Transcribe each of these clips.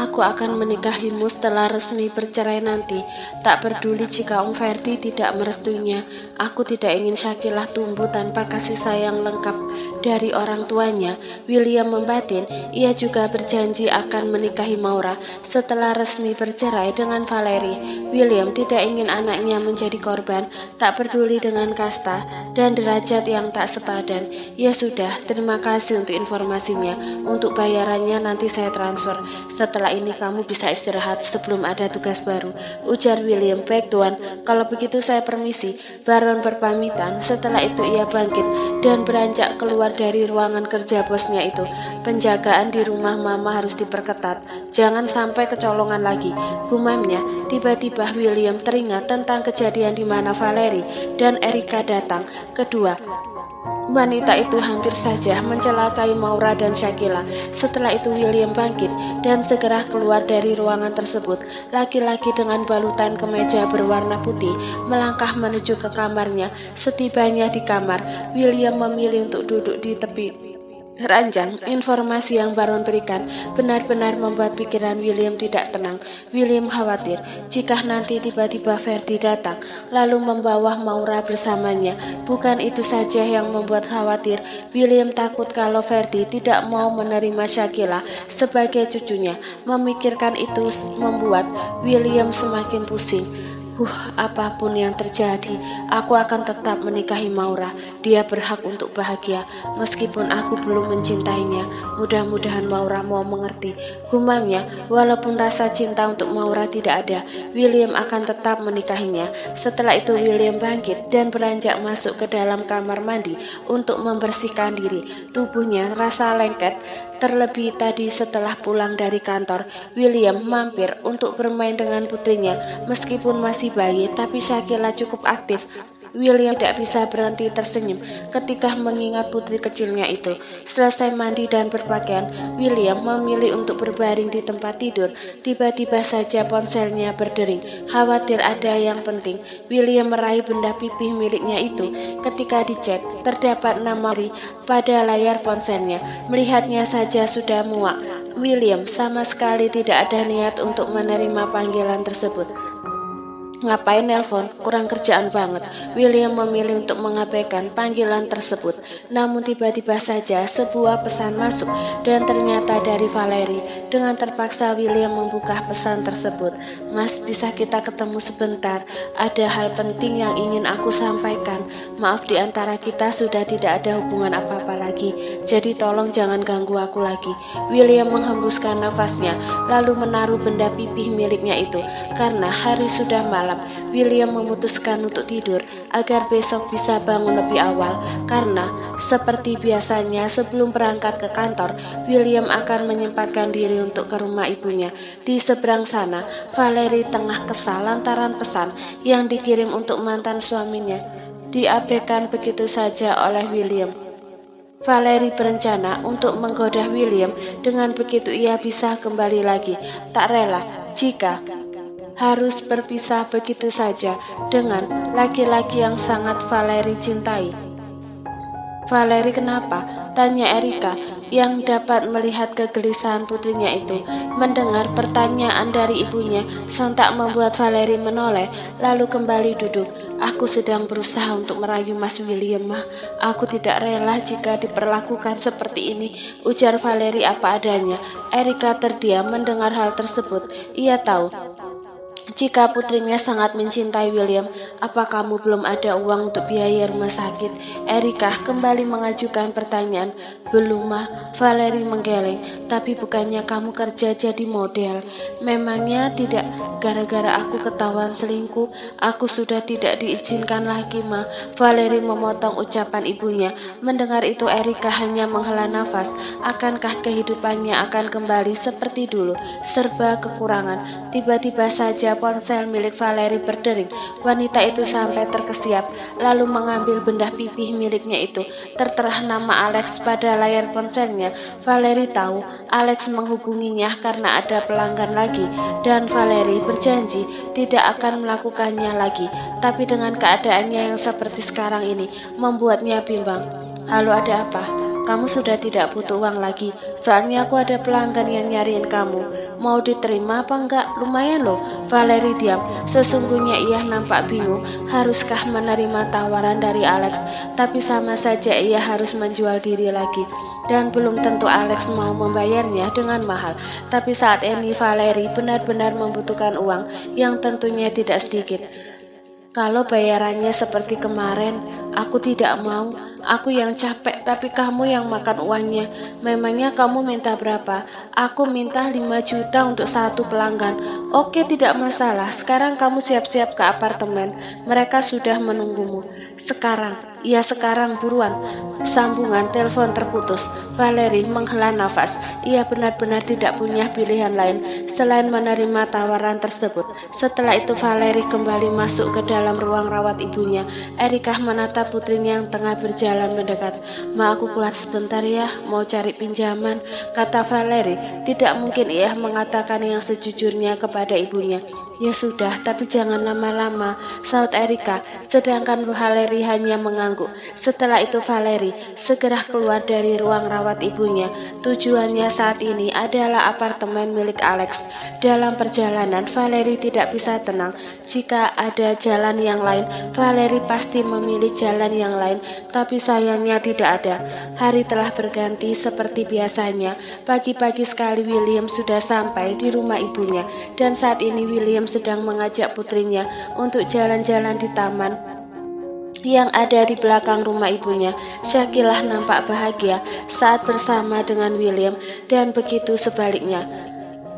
Aku akan menikahimu setelah resmi bercerai nanti. Tak peduli jika Om Ferdi tidak merestuinya. Aku tidak ingin Syakilah tumbuh tanpa kasih sayang lengkap dari orang tuanya. William membatin, ia juga berjanji akan menikahi Maura setelah resmi bercerai dengan Valerie. William tidak ingin anaknya menjadi korban, tak peduli dengan kasta dan derajat yang tak sepadan. Ya sudah, terima kasih untuk informasinya. Untuk bayarannya nanti saya transfer. Setelah ini kamu bisa istirahat sebelum ada tugas baru, ujar William. Baik tuan, kalau begitu saya permisi. Baron berpamitan. Setelah itu ia bangkit dan beranjak keluar dari ruangan kerja bosnya itu. Penjagaan di rumah mama harus diperketat, jangan sampai kecolongan lagi, gumamnya. Tiba-tiba William teringat tentang kejadian di mana Valerie dan Erika datang. Kedua wanita itu hampir saja mencelakai Maura dan Syakilah. Setelah itu William bangkit dan segera keluar dari ruangan tersebut. Laki-laki dengan balutan kemeja berwarna putih melangkah menuju ke kamarnya. Setibanya di kamar, William memilih untuk duduk di tepi ranjang. Informasi yang Baron berikan benar-benar membuat pikiran William tidak tenang. William khawatir jika nanti tiba-tiba Ferdi datang lalu membawa Maura bersamanya. Bukan itu saja yang membuat khawatir, William takut kalau Ferdi tidak mau menerima Syakilah sebagai cucunya. Memikirkan itu membuat William semakin pusing. Apapun yang terjadi, aku akan tetap menikahi Maura. Dia berhak untuk bahagia, meskipun aku belum mencintainya. Mudah-mudahan Maura mau mengerti, gumamnya. Walaupun rasa cinta untuk Maura tidak ada, William akan tetap menikahinya. Setelah itu William bangkit dan beranjak masuk ke dalam kamar mandi untuk membersihkan diri. Tubuhnya rasa lengket, terlebih tadi setelah pulang dari kantor. William mampir untuk bermain dengan putrinya. Meskipun masih bayi, tapi Syakilah cukup aktif. William tidak bisa berhenti tersenyum ketika mengingat putri kecilnya itu. Selesai mandi dan berpakaian, William memilih untuk berbaring di tempat tidur. Tiba-tiba saja ponselnya berdering. Khawatir ada yang penting, William meraih benda pipih miliknya itu. Ketika dicek, terdapat nama Mary pada layar ponselnya. Melihatnya saja sudah muak. William sama sekali tidak ada niat untuk menerima panggilan tersebut. Ngapain nelpon? Kurang kerjaan banget. William memilih untuk mengabaikan panggilan tersebut. Namun tiba-tiba saja sebuah pesan masuk dan ternyata dari Valerie. Dengan terpaksa William membuka pesan tersebut. Mas, bisa kita ketemu sebentar? Ada hal penting yang ingin aku sampaikan. Maaf, di antara kita sudah tidak ada hubungan apa-apa lagi. Jadi tolong jangan ganggu aku lagi. William menghembuskan nafasnya lalu menaruh benda pipih miliknya itu. Karena hari sudah malam, William memutuskan untuk tidur agar besok bisa bangun lebih awal. Karena seperti biasanya sebelum berangkat ke kantor, William akan menyempatkan diri untuk ke rumah ibunya. Di seberang sana, Valerie tengah kesal lantaran pesan yang dikirim untuk mantan suaminya diabaikan begitu saja oleh William. Valerie berencana untuk menggoda William, dengan begitu ia bisa kembali lagi. Tak rela jika harus berpisah begitu saja dengan laki-laki yang sangat Valerie cintai. Valerie, kenapa? Tanya Erika yang dapat melihat kegelisahan putrinya itu. Mendengar pertanyaan dari ibunya sontak membuat Valerie menoleh lalu kembali duduk. Aku sedang berusaha untuk merayu Mas William, mah. Aku tidak rela jika diperlakukan seperti ini, ujar Valerie apa adanya. Erika terdiam mendengar hal tersebut. Ia tahu jika putrinya sangat mencintai William. Apa kamu belum ada uang untuk biaya rumah sakit? Erika kembali mengajukan pertanyaan. Belum, mah. Valerie menggeleng. Tapi bukannya kamu kerja jadi model? Memangnya tidak gara-gara aku ketahuan selingkuh, aku sudah tidak diizinkan lagi, mah. Valerie memotong ucapan ibunya. Mendengar itu Erika hanya menghela nafas. Akankah kehidupannya akan kembali seperti dulu, serba kekurangan? Tiba-tiba saja ponsel milik Valerie berdering. Wanita itu sampai terkesiap lalu mengambil benda pipih miliknya itu. Tertera nama Alex pada layar ponselnya. Valerie tahu Alex menghubunginya karena ada pelanggan lagi, dan Valerie berjanji tidak akan melakukannya lagi. Tapi dengan keadaannya yang seperti sekarang ini membuatnya bimbang. Halo, ada apa? kamu sudah tidak butuh uang lagi. Soalnya aku ada pelanggan yang nyariin kamu. Mau diterima apa enggak? Lumayan loh. Valerie diam. Sesungguhnya ia nampak bingung. Haruskah menerima tawaran dari Alex? Tapi sama saja ia harus menjual diri lagi. Dan belum tentu Alex mau membayarnya dengan mahal. Tapi saat ini Valerie benar-benar membutuhkan uang yang tentunya tidak sedikit. Kalau bayarannya seperti kemarin, aku tidak mau. Aku yang capek, tapi kamu yang makan uangnya. Memangnya kamu minta berapa? Aku minta 5 juta untuk satu pelanggan. Oke, tidak masalah. Sekarang kamu siap-siap ke apartemen. Mereka sudah menunggumu. Sekarang, buruan. Sambungan telepon terputus. Valerie menghela nafas. Ia benar-benar tidak punya pilihan lain selain menerima tawaran tersebut. Setelah itu Valerie kembali masuk ke dalam ruang rawat ibunya. Erika menatap putrinya yang tengah berjalan mendekat. "Ma, aku keluar sebentar ya, mau cari pinjaman," kata Valerie. Tidak mungkin ia mengatakan yang sejujurnya kepada ibunya. "Ya sudah, tapi jangan lama-lama," saut Erika, sedangkan Valerie hanya mengangguk. Setelah itu Valerie segera keluar dari ruang rawat ibunya. Tujuannya saat ini adalah apartemen milik Alex. Dalam perjalanan, Valerie tidak bisa tenang. Jika ada jalan yang lain, Valerie pasti memilih jalan yang lain, tapi sayangnya tidak ada. Hari telah berganti seperti biasanya. Pagi-pagi sekali William sudah sampai di rumah ibunya, dan saat ini William sedang mengajak putrinya untuk jalan-jalan di taman yang ada di belakang rumah ibunya. Syakilah nampak bahagia saat bersama dengan William, dan begitu sebaliknya.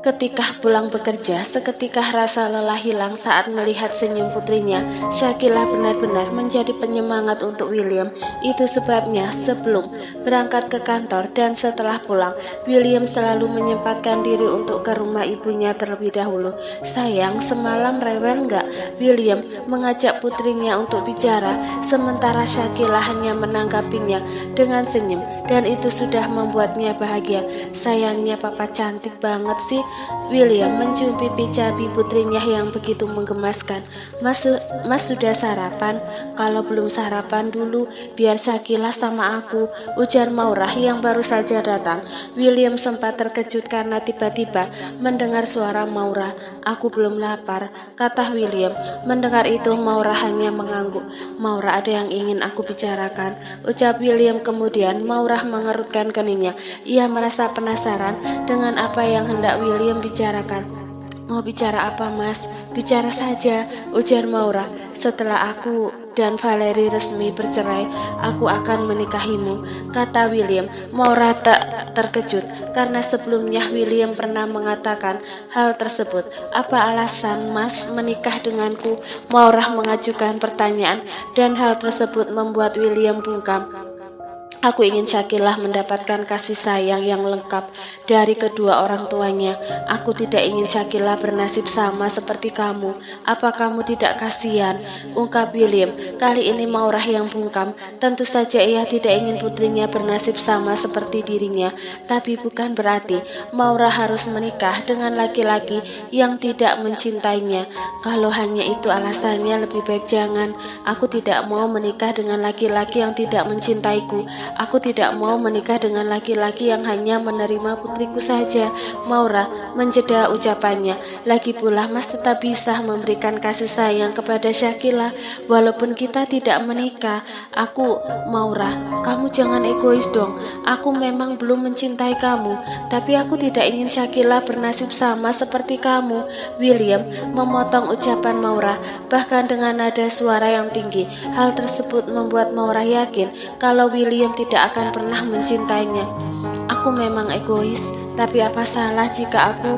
Ketika pulang bekerja, seketika rasa lelah hilang saat melihat senyum putrinya. Syakilah benar-benar menjadi penyemangat untuk William. Itu sebabnya sebelum berangkat ke kantor dan setelah pulang, William selalu menyempatkan diri untuk ke rumah ibunya terlebih dahulu. "Sayang, semalam rewel enggak?" William mengajak putrinya untuk bicara, sementara Syakilah hanya menanggapinya dengan senyum, dan itu sudah membuatnya bahagia. "Sayangnya papa cantik banget sih." William mencium pipi cabi putrinya yang begitu menggemaskan. Mas sudah sarapan?" "Kalau belum sarapan dulu, biar Syakilah sama aku," ujar Maurah yang baru saja datang. William sempat terkejut karena tiba-tiba mendengar suara Maurah. "Aku belum lapar," kata William. Mendengar itu Maurah hanya mengangguk. "Maurah, ada yang ingin aku bicarakan," ucap William. Kemudian Maurah mengerutkan keningnya. Ia merasa penasaran dengan apa yang hendak William bicarakan. "Mau bicara apa, Mas?" "Bicara saja," ujar Maurah. "Setelah aku dan Valerie resmi bercerai, aku akan menikahimu," kata William. Maurah tak terkejut karena sebelumnya William pernah mengatakan hal tersebut. "Apa alasan Mas menikah denganku?" Maurah mengajukan pertanyaan, dan hal tersebut membuat William bungkam. "Aku ingin Syakilah mendapatkan kasih sayang yang lengkap dari kedua orang tuanya. Aku tidak ingin Syakilah bernasib sama seperti kamu. Apa kamu tidak kasihan?" ungkap William. Kali ini Maurah yang bungkam. Tentu saja ia tidak ingin putrinya bernasib sama seperti dirinya. Tapi bukan berarti Maurah harus menikah dengan laki-laki yang tidak mencintainya. Kalau hanya itu alasannya, lebih baik jangan. Aku tidak mau menikah dengan laki-laki yang tidak mencintaiku. Aku tidak mau menikah dengan laki-laki yang hanya menerima putriku saja. Maurah menjeda ucapannya. Lagi pula Mas tetap bisa memberikan kasih sayang kepada Syakilah walaupun kita tidak menikah. Maurah, kamu jangan egois dong. Aku memang belum mencintai kamu, tapi aku tidak ingin Syakilah bernasib sama seperti kamu. William memotong ucapan Maurah, bahkan dengan nada suara yang tinggi. Hal tersebut membuat Maurah yakin kalau William tidak akan pernah mencintainya. "Aku memang egois, tapi apa salah jika aku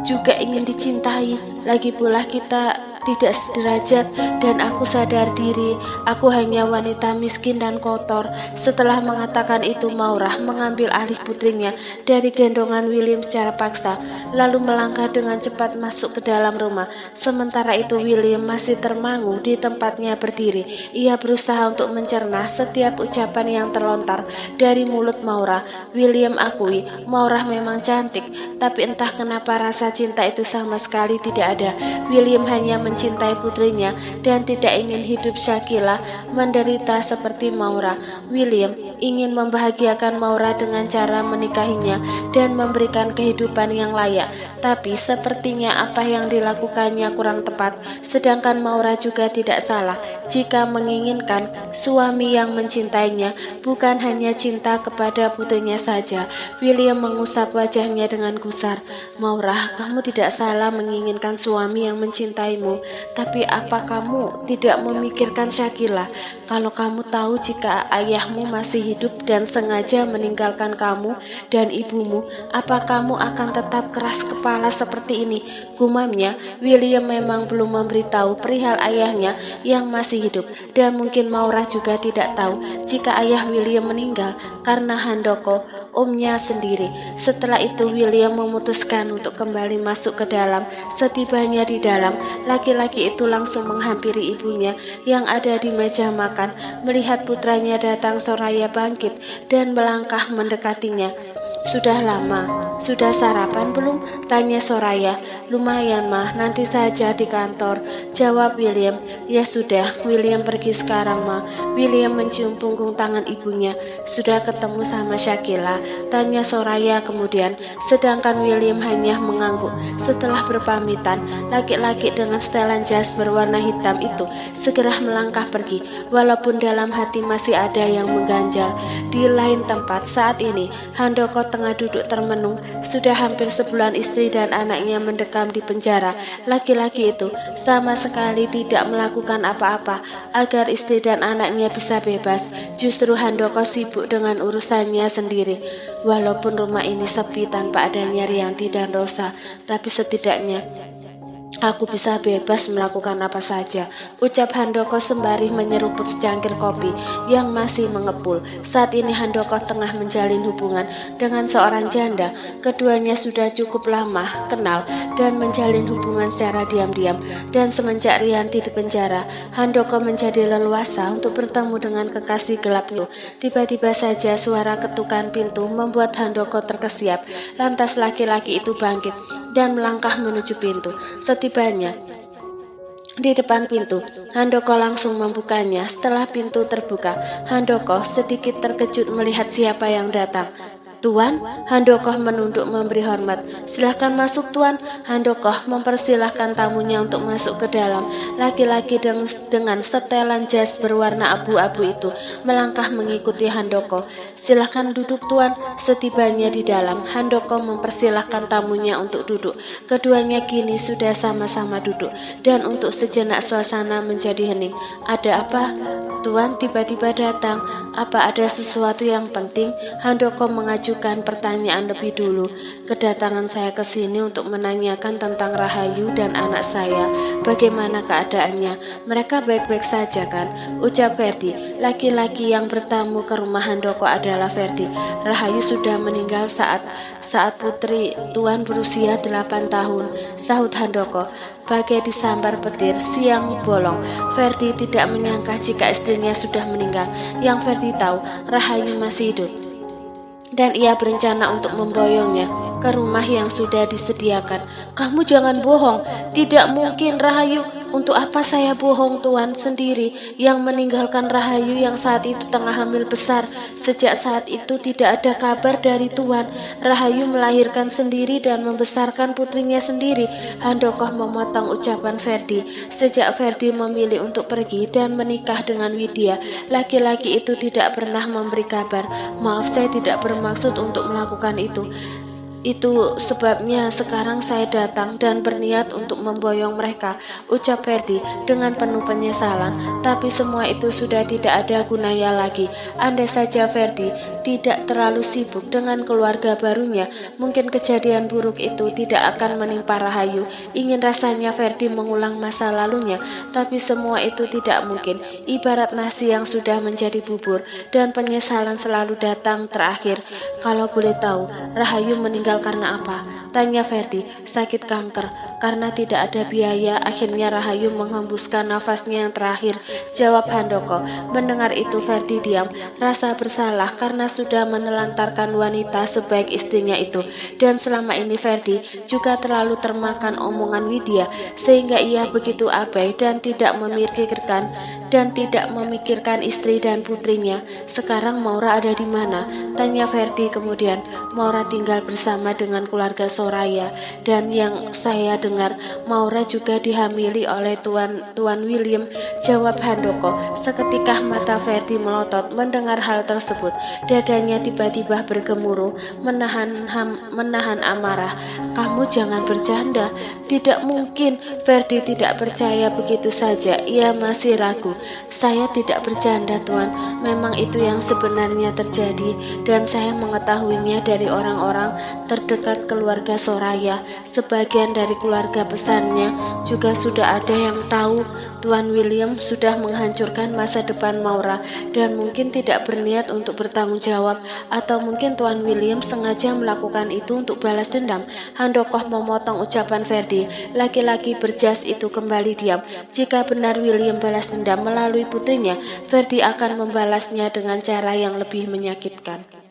juga ingin dicintai? Lagi pula kita tidak sederajat, dan aku sadar diri. Aku hanya wanita miskin dan kotor." Setelah mengatakan itu, Maurah mengambil alih putrinya dari gendongan William secara paksa, lalu melangkah dengan cepat masuk ke dalam rumah. Sementara itu William masih termangu di tempatnya berdiri. Ia berusaha untuk mencerna setiap ucapan yang terlontar dari mulut Maurah. William akui Maurah memang cantik, tapi entah kenapa rasa cinta itu sama sekali tidak ada. William hanya mencintai putrinya dan tidak ingin hidup Shakila menderita seperti Maura. William ingin membahagiakan Maura dengan cara menikahinya dan memberikan kehidupan yang layak, tapi sepertinya apa yang dilakukannya kurang tepat. Sedangkan Maura juga tidak salah jika menginginkan suami yang mencintainya, bukan hanya cinta kepada putrinya saja. William mengusap wajahnya dengan gusar. Maura, kamu tidak salah menginginkan suami yang mencintaimu, tapi apa kamu tidak memikirkan Shakila? Kalau kamu tahu jika ayahmu masih hidup dan sengaja meninggalkan kamu dan ibumu, apa kamu akan tetap keras kepala seperti ini? Gumamnya, William memang belum memberitahu perihal ayahnya yang masih hidup, dan mungkin Maura juga tidak tahu jika ayah William meninggal karena Handoko, omnya sendiri. Setelah itu William memutuskan untuk kembali masuk ke dalam. Setibanya di dalam, laki-laki itu langsung menghampiri ibunya yang ada di meja makan. Melihat putranya datang, Soraya bangkit dan melangkah mendekatinya. Sudah lama, sudah sarapan belum? Tanya Soraya. Lumayan mah, nanti saja di kantor, jawab William. Ya sudah, William pergi sekarang mah. William mencium punggung tangan ibunya. Sudah ketemu sama Shakila? Tanya Soraya kemudian, sedangkan William hanya mengangguk. Setelah berpamitan, laki-laki dengan setelan jas berwarna hitam itu segera melangkah pergi, walaupun dalam hati masih ada yang mengganjal. Di lain tempat, saat ini Handoko tengah duduk termenung. Sudah hampir sebulan istri dan anaknya mendekam di penjara. Laki-laki itu sama sekali tidak melakukan apa-apa agar istri dan anaknya bisa bebas. Justru Handoko sibuk dengan urusannya sendiri. Walaupun rumah ini sepi tanpa adanya Rianti dan Rosa, tapi setidaknya aku bisa bebas melakukan apa saja, ucap Handoko sembari menyeruput secangkir kopi yang masih mengepul. Saat ini Handoko tengah menjalin hubungan dengan seorang janda. Keduanya sudah cukup lama kenal dan menjalin hubungan secara diam-diam. Dan semenjak Rianti di penjara, Handoko menjadi leluasa untuk bertemu dengan kekasih gelapnya. Tiba-tiba saja suara ketukan pintu membuat Handoko terkesiap. Lantas laki-laki itu bangkit dan melangkah menuju pintu. Setibanya di depan pintu, Handoko langsung membukanya. Setelah pintu terbuka, Handoko sedikit terkejut melihat siapa yang datang. Tuan, Handoko menunduk memberi hormat. Silahkan masuk Tuan. Handoko mempersilahkan tamunya untuk masuk ke dalam. Laki-laki dengan setelan jas berwarna abu-abu itu melangkah mengikuti Handoko. Silahkan duduk Tuan. Setibanya di dalam, Handoko mempersilahkan tamunya untuk duduk. Keduanya kini sudah sama-sama duduk dan untuk sejenak suasana menjadi hening. Ada apa? Tuan tiba-tiba datang. Apa ada sesuatu yang penting? Handoko mengajukan pertanyaan lebih dulu. Kedatangan saya ke sini untuk menanyakan tentang Rahayu dan anak saya. Bagaimana keadaannya? Mereka baik-baik saja kan? Ucap Ferdi. Laki-laki yang bertamu ke rumah Handoko adalah Ferdi. Rahayu sudah meninggal saat putri Tuan berusia 8 tahun, sahut Handoko. Bagai disambar petir siang bolong. Ferdi tidak menyangka jika istrinya sudah meninggal. Yang Ferdi tahu, Rahayu masih hidup dan ia berencana untuk memboyongnya ke rumah yang sudah disediakan. Kamu jangan bohong. Tidak mungkin Rahayu. Untuk apa saya bohong? Tuan sendiri yang meninggalkan Rahayu yang saat itu tengah hamil besar. Sejak saat itu tidak ada kabar dari Tuan. Rahayu melahirkan sendiri dan membesarkan putrinya sendiri. Handoko memotong ucapan Ferdi. Sejak Ferdi memilih untuk pergi dan menikah dengan Widya, laki-laki itu tidak pernah memberi kabar. Maaf, saya tidak bermaksud untuk melakukan itu. Itu sebabnya sekarang saya datang dan berniat untuk memboyong mereka, ucap Ferdi dengan penuh penyesalan. Tapi semua itu sudah tidak ada gunanya lagi. Andai saja Ferdi tidak terlalu sibuk dengan keluarga barunya, mungkin kejadian buruk itu tidak akan menimpa Rahayu. Ingin rasanya Ferdi mengulang masa lalunya, tapi semua itu tidak mungkin. Ibarat nasi yang sudah menjadi bubur dan penyesalan selalu datang terakhir. Kalau boleh tahu, Rahayu meninggal karena apa? Tanya Ferdi. Sakit kanker. karena tidak ada biaya. Akhirnya Rahayu menghembuskan nafasnya yang terakhir, jawab Handoko. Mendengar itu Ferdi diam, rasa bersalah karena sudah menelantarkan wanita sebaik istrinya itu. Dan selama ini Ferdi juga terlalu termakan omongan Widya, sehingga ia begitu abai dan tidak memikirkan istri dan putrinya. Sekarang Maura ada di mana? Tanya Ferdi kemudian. Maura tinggal bersama dengan keluarga Soraya, dan yang saya dengar Maura juga dihamili oleh Tuan William, jawab Handoko. Seketika mata Ferdi melotot mendengar hal tersebut. Dadanya tiba-tiba bergemuruh, menahan amarah. Kamu jangan bercanda. Tidak mungkin. Ferdi tidak percaya begitu saja. Ia masih ragu. Saya tidak bercanda, Tuan. Memang itu yang sebenarnya terjadi, dan saya mengetahuinya dari orang-orang terdekat keluarga Soraya. Sebagian dari keluarga besarnya juga sudah ada yang tahu Tuan William sudah menghancurkan masa depan Maura dan mungkin tidak berniat untuk bertanggung jawab, atau mungkin Tuan William sengaja melakukan itu untuk balas dendam. Handoko memotong ucapan Ferdi. Laki-laki berjas itu kembali diam. Jika benar William balas dendam melalui putrinya, Ferdi akan membalasnya dengan cara yang lebih menyakitkan.